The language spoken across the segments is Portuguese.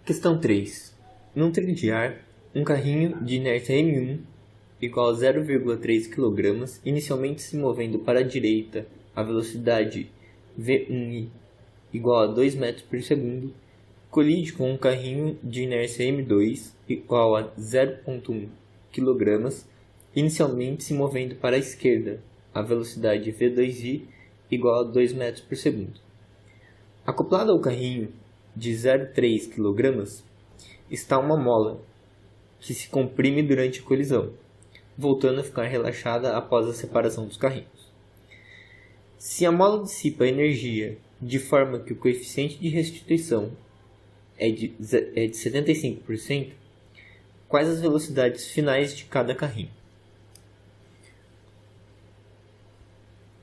Questão 3. Num trilho de ar, um carrinho de inércia M1 igual a 0,3 kg, inicialmente se movendo para a direita a velocidade V1i igual a 2 metros por segundo, colide com um carrinho de inércia M2 igual a 0,1 kg, inicialmente se movendo para a esquerda a velocidade V2i igual a 2 metros por segundo. Acoplado ao carrinho de 0,3 kg está uma mola que se comprime durante a colisão, voltando a ficar relaxada após a separação dos carrinhos. Se a mola dissipa energia de forma que o coeficiente de restituição é de 75%, quais as velocidades finais de cada carrinho?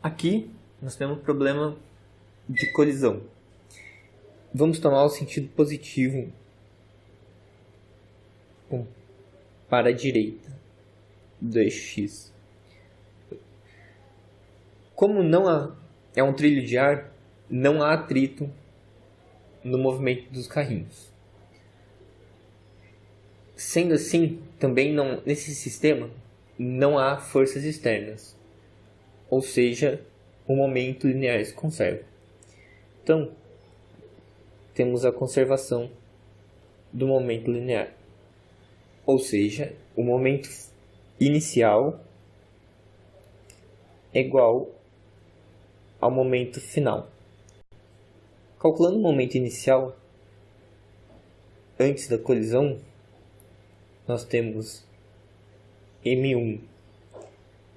Aqui nós temos um problema de colisão. Vamos tomar o sentido positivo para a direita do eixo X. Como é um trilho de ar, não há atrito no movimento dos carrinhos. Sendo assim, também nesse sistema não há forças externas, ou seja, o momento linear se conserva. Então, temos a conservação do momento linear, ou seja, o momento inicial é igual ao momento final. Calculando o momento inicial antes da colisão, nós temos M1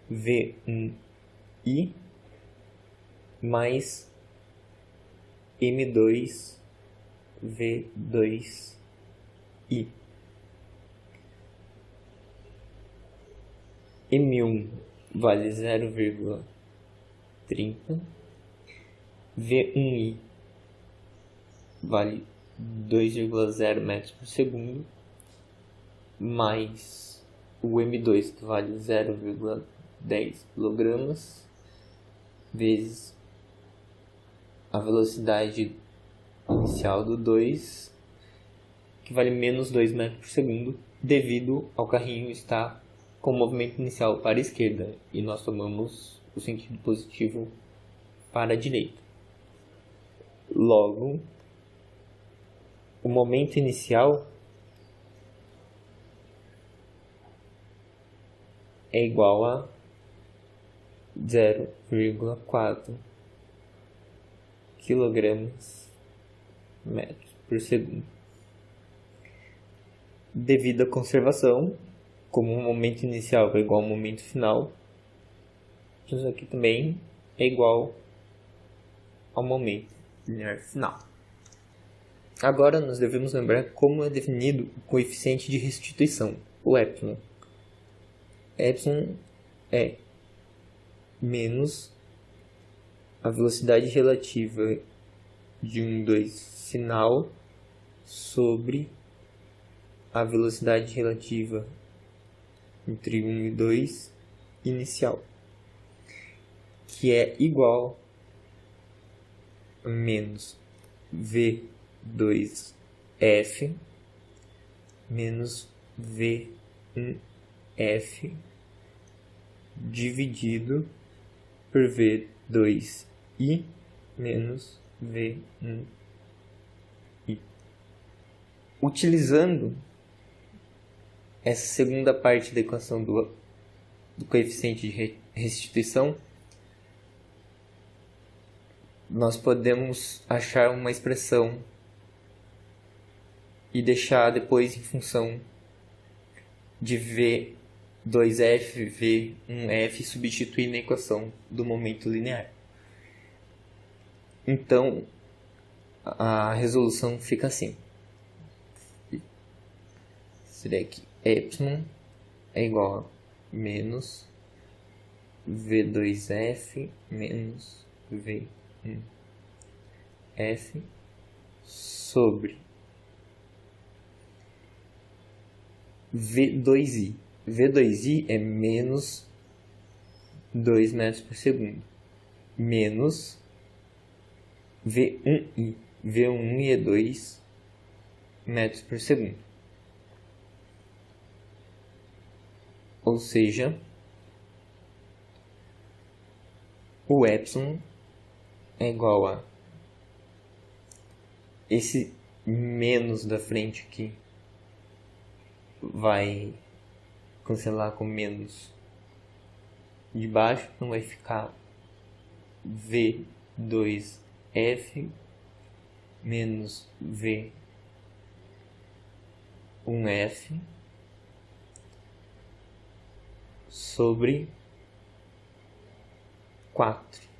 V1i mais M2 V2i. M1 vale 0,30, V1i vale 2,0 metros por segundo, mais o M2 que vale 0,10 kg, vezes a velocidade inicial do 2, que vale menos 2 metros por segundo, devido ao carrinho estar com o movimento inicial para a esquerda, e nós tomamos o sentido positivo para a direita. Logo, o momento inicial é igual a 0,4 kg metros por segundo. Devido à conservação, como o momento inicial é igual ao momento final, isso aqui também é igual ao momento linear final. Agora nós devemos lembrar como é definido o coeficiente de restituição, o epsilon. Epsilon é menos a velocidade relativa de 1 e 2 final sobre a velocidade relativa entre 1 e 2 inicial, que é igual a menos V2F menos V1F dividido por V2I menos V1I. Utilizando essa segunda parte da equação do coeficiente de restituição, nós podemos achar uma expressão e deixar depois em função de V2F, V1F e substituir na equação do momento linear. Então, a resolução fica assim. Seria aqui, epsilon é igual a menos V2F menos V1F sobre V2i. V2i é menos 2 metros por segundo, menos V1i. V1i é 2 metros por segundo. Ou seja, o epsilon é igual a esse menos da frente aqui vai cancelar com menos de baixo, então vai ficar V2F menos V1F sobre 4.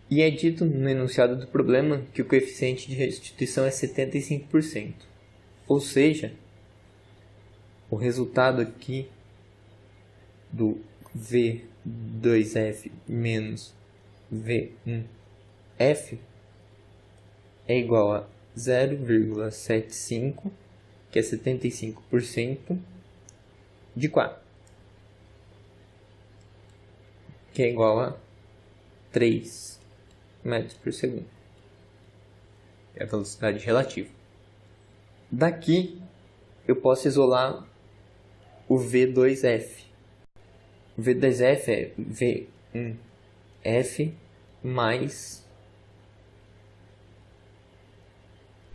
E é dito no enunciado do problema que o coeficiente de restituição é 75%. Ou seja, o resultado aqui do V2F menos V1F é igual a 0,75, que é 75%, de 4, que é igual a 3 metros por segundo. É a velocidade relativa. Daqui eu posso isolar o V2F. O V2F é V1F mais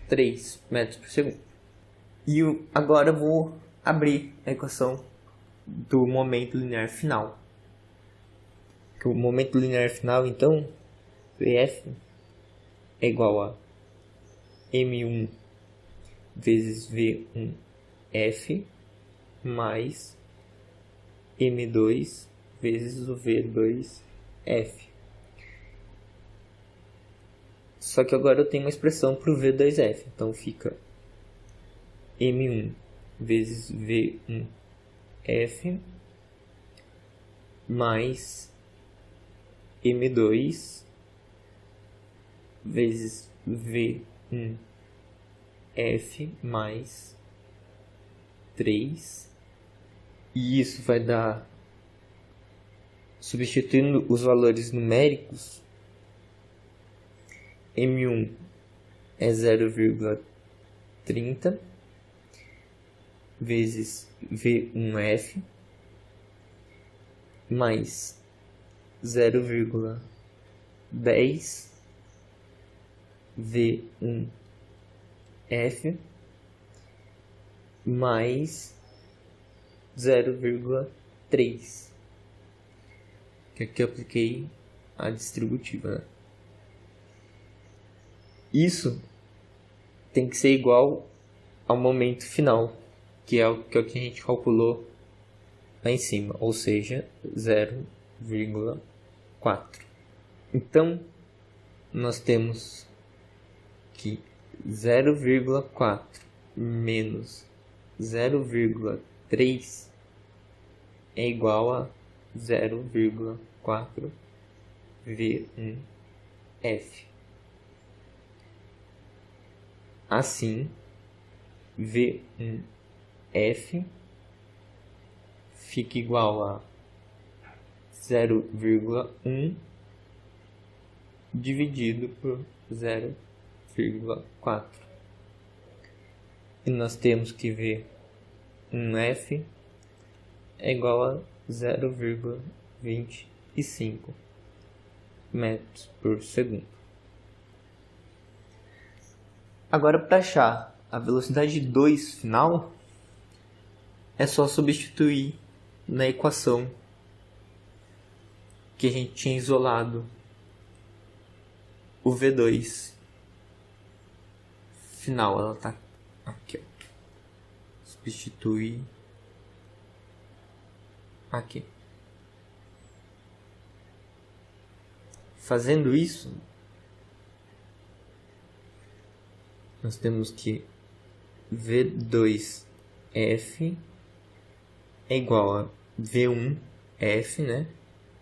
3 metros por segundo. E agora eu vou abrir a equação do momento linear final. O momento linear final, então, Vf é igual a M1 vezes V1F mais M2 vezes o V2F. Só que agora eu tenho uma expressão para o V2F. Então fica M1 vezes V1F mais M2 vezes V1F mais 3. E isso vai dar, substituindo os valores numéricos, M1 é 0,30 vezes V1F mais 0,10 V1F mais 0,3, que aqui eu apliquei a distributiva, né? Isso tem que ser igual ao momento final, que é o que a gente calculou lá em cima, ou seja, 0,4. Então, nós temos que 0,4 menos 0,3 é igual a 0,4 V1F. Assim, V1F fica igual a 0,1 dividido por 0,4. E nós temos que V1F é igual a 0,25 metros por segundo. Agora, para achar a velocidade 2 final, é só substituir na equação que a gente tinha isolado o V2 final. Ela está aqui, ó. Substituir aqui. Fazendo isso, nós temos que V2F é igual a V1F, né?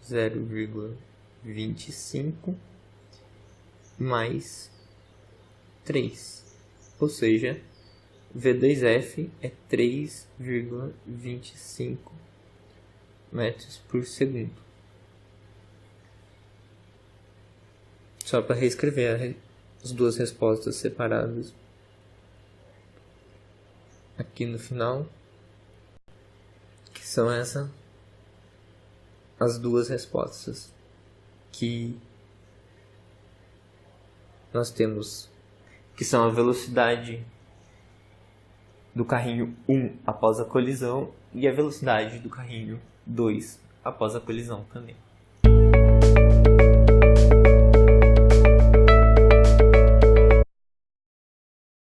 0,25 mais 3. Ou seja, V2F é 3,25 metros por segundo. Só para reescrever as duas respostas separadas aqui no final, que são as duas respostas que nós temos, que são a velocidade do carrinho 1 após a colisão e a velocidade do carrinho 2 após a colisão também.